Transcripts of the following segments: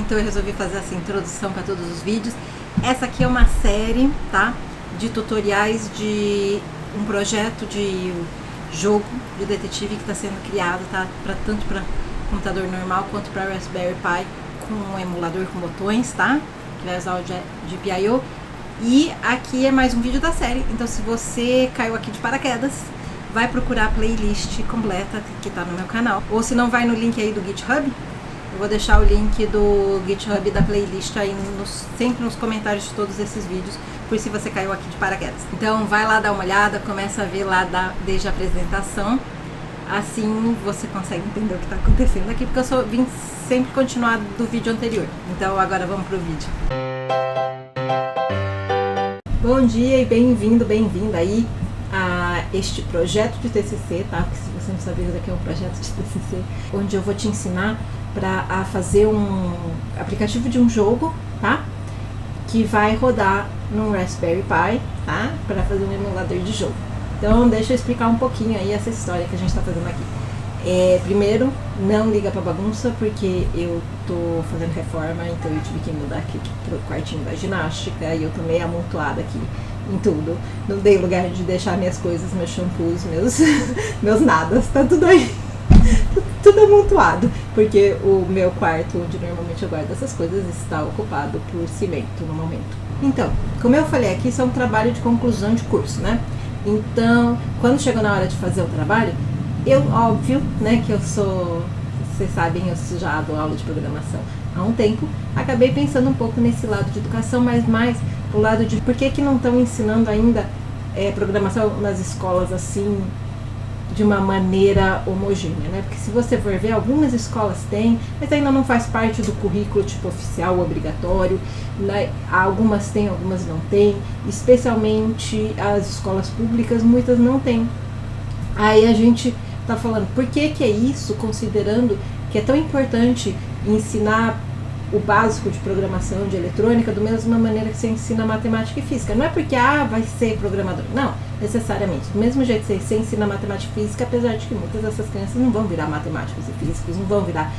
então eu resolvi fazer essa introdução para todos os vídeos. Essa aqui é uma série, tá? De tutoriais de um projeto de jogo de detetive que está sendo criado, tá? Tanto para computador normal quanto para Raspberry Pi com um emulador com botões, tá? Que vai usar o GPIO. E aqui é mais um vídeo da série, então se você caiu aqui de paraquedas, vai procurar a playlist completa que tá no meu canal. Ou se não, vai no link aí do GitHub. Eu vou deixar o link do GitHub da playlist aí sempre nos comentários de todos esses vídeos, por se você caiu aqui de paraquedas. Então vai lá dar uma olhada, começa a ver lá desde a apresentação. Assim você consegue entender o que está acontecendo aqui, porque eu vim sempre continuar do vídeo anterior. Então agora vamos pro vídeo. Bom dia e bem-vindo, bem-vinda aí a este projeto de TCC, tá? Porque se você não sabia, isso aqui é um projeto de TCC, onde eu vou te ensinar a fazer um aplicativo de um jogo, tá? Que vai rodar num Raspberry Pi, tá? Para fazer um emulador de jogo. Então deixa eu explicar um pouquinho aí essa história que a gente está fazendo aqui. Primeiro, não liga pra bagunça, porque eu tô fazendo reforma, então eu tive que mudar aqui pro quartinho da ginástica e eu tô meio amontoada aqui em tudo. Não dei lugar de deixar minhas coisas, meus shampoos, meus nadas, tá tudo aí. Tudo amontoado, porque o meu quarto, onde normalmente eu guardo essas coisas, está ocupado por cimento no momento. Então, como eu falei aqui, isso é um trabalho de conclusão de curso, né? Então, quando chegou na hora de fazer o trabalho, óbvio, né, que vocês sabem, eu já dou aula de programação há um tempo, acabei pensando um pouco nesse lado de educação, mas mais pro lado de por que não estão ensinando ainda programação nas escolas assim, de uma maneira homogênea, né? Porque se você for ver, algumas escolas têm, mas ainda não faz parte do currículo tipo oficial, obrigatório, né? Algumas têm, algumas não têm, especialmente as escolas públicas, muitas não têm. Aí a gente tá falando, por que é isso, considerando que é tão importante ensinar o básico de programação, de eletrônica, da mesma maneira que você ensina matemática e física. Não é porque, vai ser programador. Não, necessariamente. Do mesmo jeito que você ensina matemática e física, apesar de que muitas dessas crianças não vão virar matemáticos e físicos, não vão virar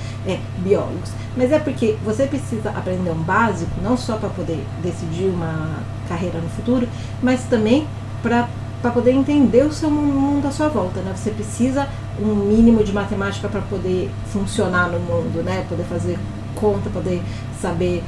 biólogos. Mas é porque você precisa aprender um básico, não só para poder decidir uma carreira no futuro, mas também para poder entender o seu mundo à sua volta, né? Você precisa um mínimo de matemática para poder funcionar no mundo, né? Poder fazer conta, poder saber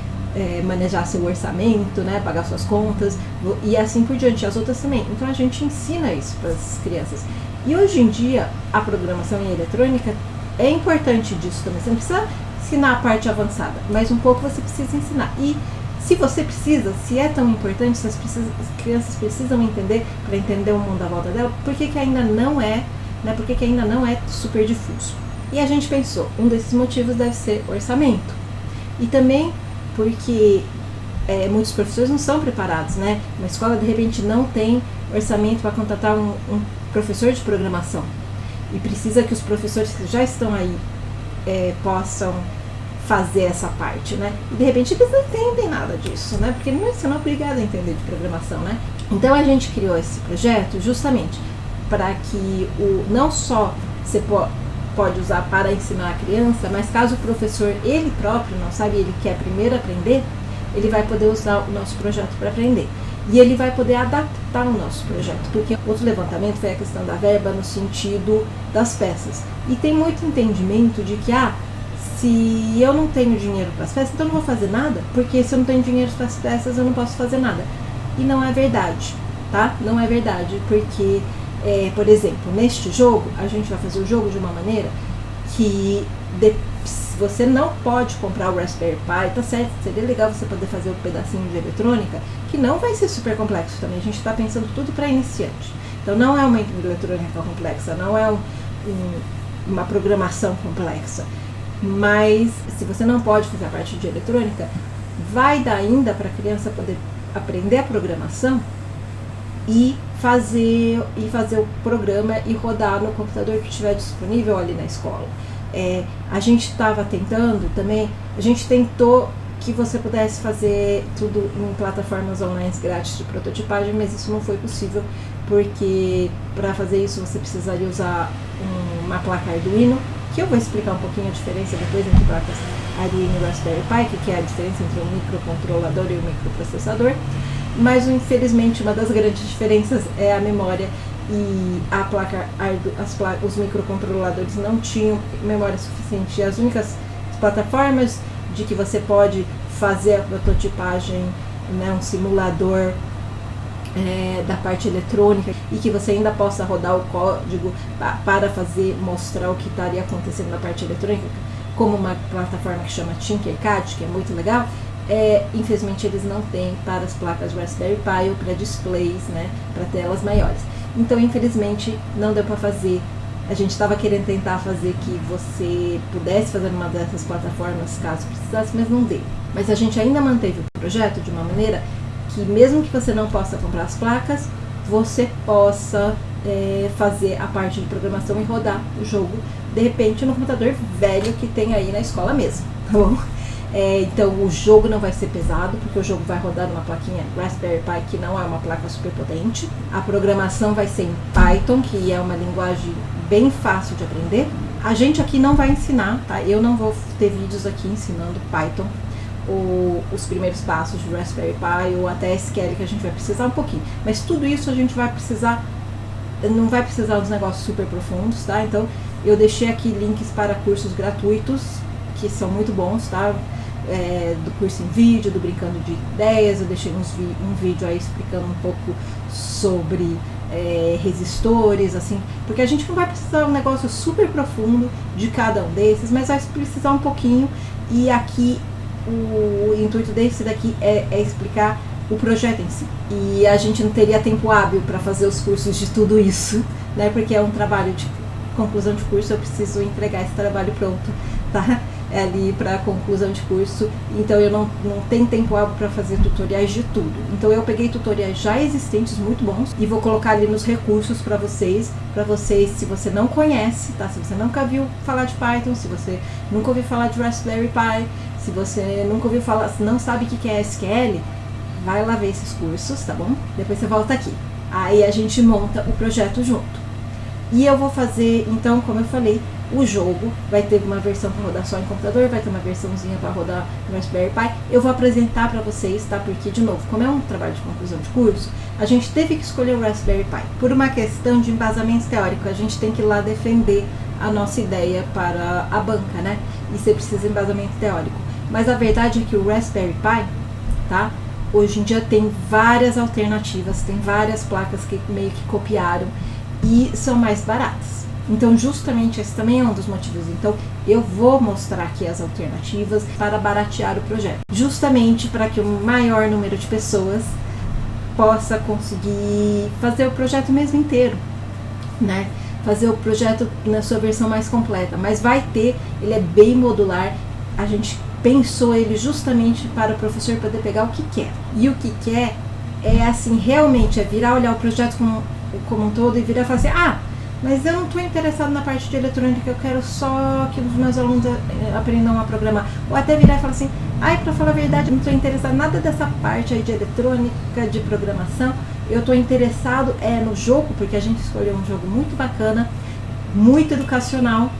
manejar seu orçamento, né, pagar suas contas e assim por diante, as outras também. Então a gente ensina isso para as crianças. E hoje em dia a programação em eletrônica é importante disso também. Você não precisa ensinar a parte avançada, mas um pouco você precisa ensinar. E se você precisa, se é tão importante, se as crianças precisam entender para entender o mundo à volta dela, por que ainda não é, né? Por que ainda não é super difuso? E a gente pensou, um desses motivos deve ser orçamento. E também porque muitos professores não são preparados, né? Uma escola, de repente, não tem orçamento para contratar um professor de programação. E precisa que os professores que já estão aí possam fazer essa parte, né? E, de repente, eles não entendem nada disso, né? Porque você não é obrigado a entender de programação, né? Então, a gente criou esse projeto justamente para que não só você pode usar para ensinar a criança, mas caso o professor, ele próprio, não sabe, ele quer primeiro aprender, ele vai poder usar o nosso projeto para aprender. E ele vai poder adaptar o nosso projeto, porque outro levantamento foi a questão da verba no sentido das peças. E tem muito entendimento de que, se eu não tenho dinheiro para as peças, então eu não vou fazer nada, porque se eu não tenho dinheiro para as peças, eu não posso fazer nada. E não é verdade, tá? Não é verdade, porque por exemplo, neste jogo, a gente vai fazer o jogo de uma maneira que você não pode comprar o Raspberry Pi, tá certo? Seria legal você poder fazer um pedacinho de eletrônica, que não vai ser super complexo também. A gente está pensando tudo para iniciante. Então não é uma eletrônica complexa, não é uma programação complexa. Mas se você não pode fazer a parte de eletrônica, vai dar ainda para a criança poder aprender a programação e fazer o programa e rodar no computador que estiver disponível ali na escola. A gente estava tentando também, a gente tentou que você pudesse fazer tudo em plataformas online grátis de prototipagem, mas isso não foi possível, porque para fazer isso você precisaria usar uma placa Arduino, que eu vou explicar um pouquinho a diferença depois entre placas Arduino e Raspberry Pi, que é a diferença entre um microcontrolador e um microprocessador, mas infelizmente uma das grandes diferenças é a memória, e a placa, os microcontroladores não tinham memória suficiente. As únicas plataformas de que você pode fazer a prototipagem, né, um simulador da parte eletrônica, e que você ainda possa rodar o código para mostrar o que estaria acontecendo na parte eletrônica, como uma plataforma que chama Tinkercad, que é muito legal. Infelizmente eles não têm para as placas Raspberry Pi ou para displays, né, para telas maiores. Então, infelizmente, não deu para fazer. A gente estava querendo tentar fazer que você pudesse fazer uma dessas plataformas caso precisasse, mas não deu. Mas a gente ainda manteve o projeto de uma maneira que, mesmo que você não possa comprar as placas, você possa fazer a parte de programação e rodar o jogo, de repente, no computador velho que tem aí na escola mesmo, tá bom? Então o jogo não vai ser pesado, porque o jogo vai rodar numa plaquinha Raspberry Pi, que não é uma placa super potente. A programação vai ser em Python, que é uma linguagem bem fácil de aprender. A gente aqui não vai ensinar, tá? Eu não vou ter vídeos aqui ensinando Python, ou os primeiros passos de Raspberry Pi, ou até SQL, que a gente vai precisar um pouquinho. Mas tudo isso a gente vai precisar, não vai precisar dos negócios super profundos, tá? Então eu deixei aqui links para cursos gratuitos, que são muito bons, tá? Do curso em vídeo, do Brincando de Ideias, eu deixei um vídeo aí explicando um pouco sobre resistores, assim, porque a gente não vai precisar um negócio super profundo de cada um desses, mas vai precisar um pouquinho, e aqui o intuito desse daqui é explicar o projeto em si. E a gente não teria tempo hábil para fazer os cursos de tudo isso, né? Porque é um trabalho de conclusão de curso, eu preciso entregar esse trabalho pronto, tá? Ali para conclusão de curso, então eu não tenho tempo hábil para fazer tutoriais de tudo. Então eu peguei tutoriais já existentes muito bons e vou colocar ali nos recursos para vocês, se você não conhece, tá? Se você nunca viu falar de Python, se você nunca ouviu falar de Raspberry Pi, se você nunca ouviu falar, não sabe o que é SQL, vai lá ver esses cursos, tá bom? Depois você volta aqui. Aí a gente monta o projeto junto. E eu vou fazer, então, como eu falei, o jogo vai ter uma versão para rodar só em computador, vai ter uma versãozinha para rodar no Raspberry Pi. Eu vou apresentar para vocês, tá? Porque, de novo, como é um trabalho de conclusão de curso, a gente teve que escolher o Raspberry Pi. Por uma questão de embasamento teórico, a gente tem que ir lá defender a nossa ideia para a banca, né? E você precisa de embasamento teórico. Mas a verdade é que o Raspberry Pi, tá? Hoje em dia tem várias alternativas, tem várias placas que meio que copiaram e são mais baratas. Então, justamente esse também é um dos motivos. Então, eu vou mostrar aqui as alternativas para baratear o projeto, justamente para que o maior número de pessoas possa conseguir fazer o projeto mesmo inteiro, né? Fazer o projeto na sua versão mais completa. Mas vai ter, ele é bem modular, a gente pensou ele justamente para o professor poder pegar o que quer. E o que quer é assim, realmente é virar, olhar o projeto como um todo e virar e falar assim, mas eu não estou interessado na parte de eletrônica, eu quero só que os meus alunos aprendam a programar. Ou até virar e falar assim, para falar a verdade, eu não estou interessado em nada dessa parte aí de eletrônica, de programação, eu estou interessado no jogo, porque a gente escolheu um jogo muito bacana, muito educacional,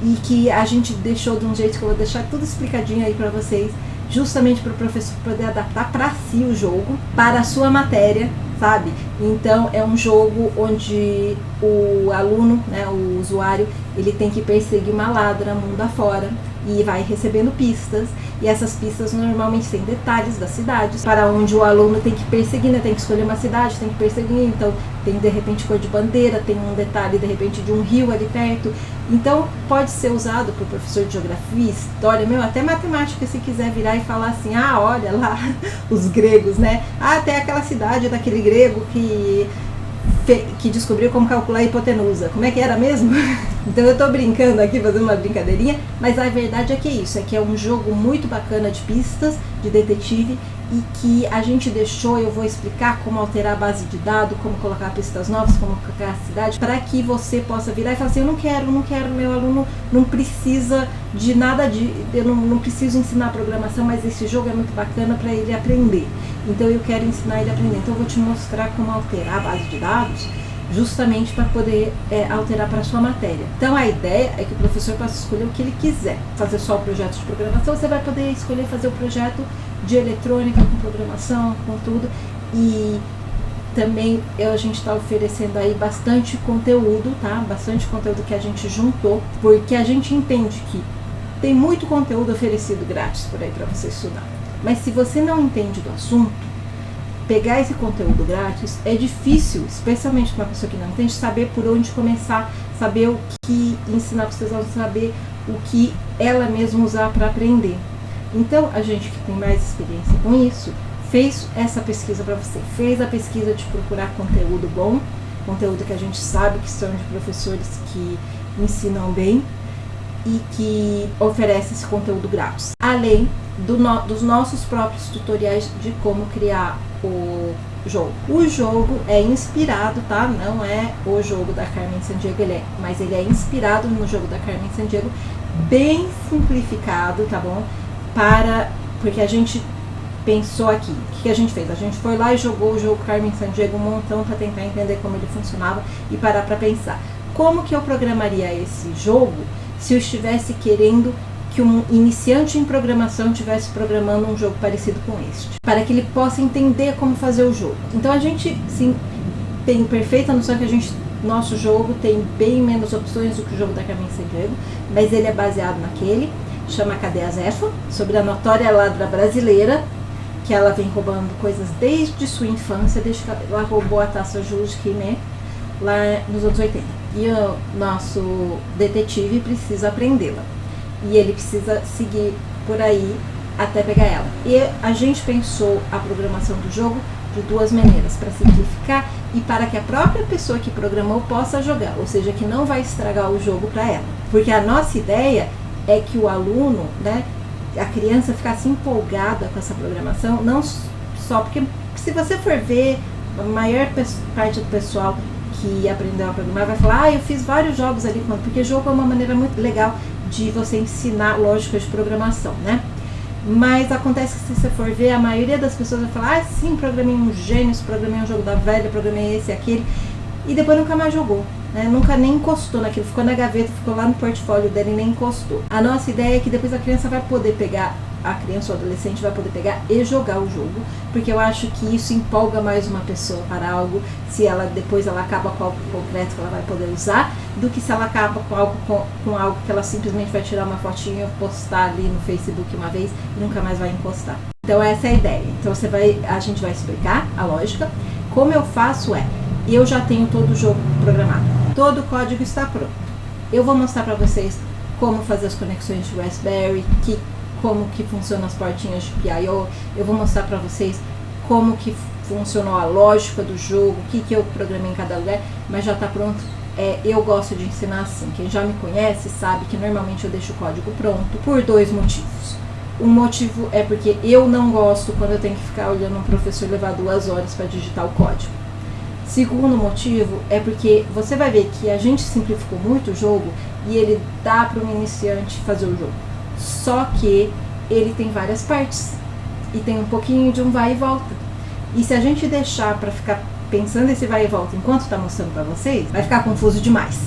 e que a gente deixou de um jeito que eu vou deixar tudo explicadinho aí para vocês, justamente para o professor poder adaptar para si o jogo, para a sua matéria, sabe? Então é um jogo onde o aluno, né, o usuário, ele tem que perseguir uma ladra mundo afora e vai recebendo pistas, e essas pistas normalmente têm detalhes das cidades para onde o aluno tem que perseguir, né? Tem que escolher uma cidade, tem que perseguir, então tem de repente cor de bandeira, tem um detalhe de repente de um rio ali perto. Então pode ser usado por professor de geografia, história, até matemática, se quiser virar e falar assim, olha lá os gregos, né? Tem aquela cidade daquele grego que descobriu como calcular a hipotenusa. Como é que era mesmo? Então eu tô brincando aqui, fazendo uma brincadeirinha, mas a verdade é que é isso, que é um jogo muito bacana de pistas, de detetive, e que a gente deixou, eu vou explicar como alterar a base de dados, como colocar pistas novas, como colocar a cidade, para que você possa virar e falar assim, eu não quero, meu aluno não precisa de nada, eu não preciso ensinar programação, mas esse jogo é muito bacana para ele aprender. Então eu quero ensinar ele a aprender. Então eu vou te mostrar como alterar a base de dados justamente para poder alterar para a sua matéria. Então a ideia é que o professor possa escolher o que ele quiser. Fazer só o projeto de programação, você vai poder escolher fazer o projeto de eletrônica com programação, com tudo. E também a gente está oferecendo aí bastante conteúdo, tá? Bastante conteúdo que a gente juntou, porque a gente entende que tem muito conteúdo oferecido grátis por aí para você estudar. Mas se você não entende do assunto, pegar esse conteúdo grátis é difícil, especialmente para uma pessoa que não entende, saber por onde começar, saber o que ensinar para os seus alunos, saber o que ela mesma usar para aprender. Então, a gente que tem mais experiência com isso, fez essa pesquisa para você, fez a pesquisa de procurar conteúdo bom, conteúdo que a gente sabe que são de professores que ensinam bem e que oferece esse conteúdo grátis. Além dos nossos próprios tutoriais de como criar o jogo. O jogo é inspirado, tá? Não é o jogo da Carmen Sandiego, mas ele é inspirado no jogo da Carmen Sandiego, bem simplificado, tá bom? Porque a gente pensou aqui, o que a gente fez? A gente foi lá e jogou o jogo Carmen Sandiego um montão para tentar entender como ele funcionava e parar para pensar. Como que eu programaria esse jogo se eu estivesse querendo que um iniciante em programação estivesse programando um jogo parecido com este, para que ele possa entender como fazer o jogo. Então a gente sim tem perfeita noção que nosso jogo tem bem menos opções do que o jogo da Carmen Sandiego, mas ele é baseado naquele, chama Cadê a Zefa? Sobre a notória ladra brasileira, que ela vem roubando coisas desde sua infância, desde que ela roubou a taça Jules Rimet lá nos anos 80. E o nosso detetive precisa aprendê-la. E ele precisa seguir por aí até pegar ela. E a gente pensou a programação do jogo de duas maneiras, para simplificar e para que a própria pessoa que programou possa jogar, ou seja, que não vai estragar o jogo para ela. Porque a nossa ideia é que o aluno, né, a criança ficasse empolgada com essa programação, não só porque, se você for ver, a maior parte do pessoal que aprendeu a programar vai falar, eu fiz vários jogos ali, porque jogo é uma maneira muito legal de você ensinar lógica de programação, né? Mas acontece que se você for ver, a maioria das pessoas vai falar, sim, programei um Gênios, programei um jogo da velha, programei esse e aquele, e depois nunca mais jogou, né? Nunca nem encostou naquilo, ficou na gaveta, ficou lá no portfólio dele e nem encostou. A nossa ideia é que depois a criança vai poder pegar, a criança ou adolescente vai poder pegar e jogar o jogo, porque eu acho que isso empolga mais uma pessoa para algo, se ela depois ela acaba com algo concreto que ela vai poder usar, do que se ela acaba com algo que ela simplesmente vai tirar uma fotinha, postar ali no Facebook uma vez e nunca mais vai encostar. Então essa é a ideia. Então a gente vai explicar a lógica. Como eu faço eu já tenho todo o jogo programado, todo o código está pronto. Eu vou mostrar para vocês como fazer as conexões de Raspberry, como que funcionam as portinhas de PIO, eu vou mostrar para vocês como que funcionou a lógica do jogo, o que eu programei em cada lugar, mas já está pronto. Eu gosto de ensinar assim, quem já me conhece sabe que normalmente eu deixo o código pronto por dois motivos. Um motivo é porque eu não gosto quando eu tenho que ficar olhando um professor levar 2 horas para digitar o código. Segundo motivo é porque você vai ver que a gente simplificou muito o jogo e ele dá para um iniciante fazer o jogo. Só que ele tem várias partes e tem um pouquinho de um vai e volta. E se a gente deixar para ficar pensando esse vai e volta enquanto está mostrando para vocês, vai ficar confuso demais.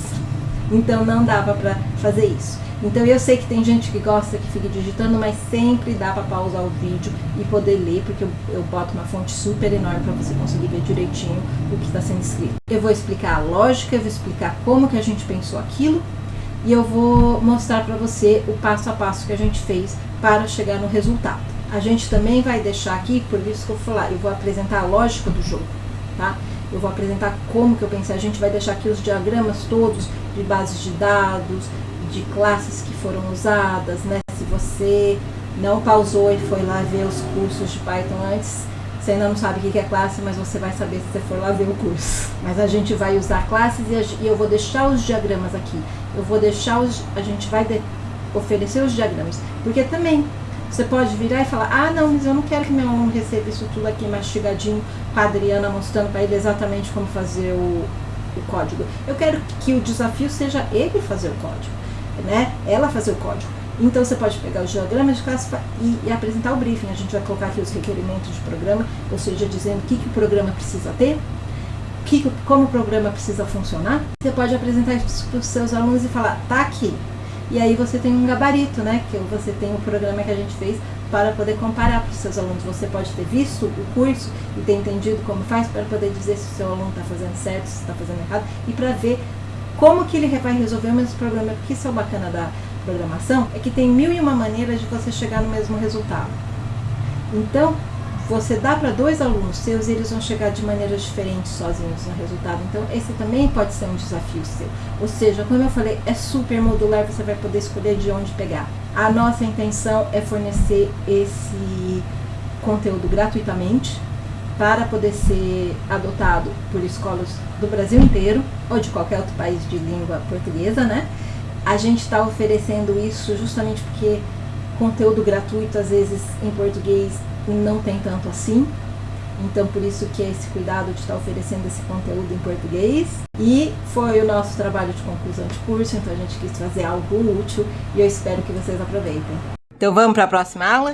Então não dava para fazer isso. Então eu sei que tem gente que gosta que fique digitando, mas sempre dá para pausar o vídeo e poder ler, porque eu boto uma fonte super enorme para você conseguir ver direitinho o que está sendo escrito. Eu vou explicar a lógica, eu vou explicar como que a gente pensou aquilo e eu vou mostrar para você o passo a passo que a gente fez para chegar no resultado. A gente também vai deixar aqui, por isso que eu vou falar, eu vou apresentar a lógica do jogo, tá? Eu vou apresentar como que eu pensei, a gente vai deixar aqui os diagramas todos de bases de dados, de classes que foram usadas, né? Se você não pausou e foi lá ver os cursos de Python antes, você ainda não sabe o que é classe, mas você vai saber se você for lá ver o curso. Mas a gente vai usar classes e eu vou deixar os diagramas aqui. A gente vai oferecer os diagramas, porque também você pode virar e falar, não, mas eu não quero que meu aluno receba isso tudo aqui mastigadinho, com a Adriana mostrando para ele exatamente como fazer o código. Eu quero que o desafio seja ele fazer o código, né? Ela fazer o código. Então você pode pegar os diagramas de classe e apresentar o briefing. A gente vai colocar aqui os requerimentos de programa, ou seja, dizendo o que o programa precisa ter. como o programa precisa funcionar, você pode apresentar isso para os seus alunos e falar, tá aqui. E aí você tem um gabarito, né? Que você tem o programa que a gente fez para poder comparar para os seus alunos. Você pode ter visto o curso e ter entendido como faz para poder dizer se o seu aluno está fazendo certo, se está fazendo errado e para ver como que ele vai resolver o mesmo problema. Porque isso é o bacana da programação, é que tem 1001 maneiras de você chegar no mesmo resultado. Então, você dá para 2 alunos seus e eles vão chegar de maneiras diferentes sozinhos no resultado. Então, esse também pode ser um desafio seu. Ou seja, como eu falei, é super modular, você vai poder escolher de onde pegar. A nossa intenção é fornecer esse conteúdo gratuitamente para poder ser adotado por escolas do Brasil inteiro ou de qualquer outro país de língua portuguesa, né? A gente está oferecendo isso justamente porque conteúdo gratuito, às vezes, em português não tem tanto assim. Então, por isso que é esse cuidado de estar oferecendo esse conteúdo em português. E foi o nosso trabalho de conclusão de curso, então a gente quis fazer algo útil e eu espero que vocês aproveitem. Então, vamos para a próxima aula?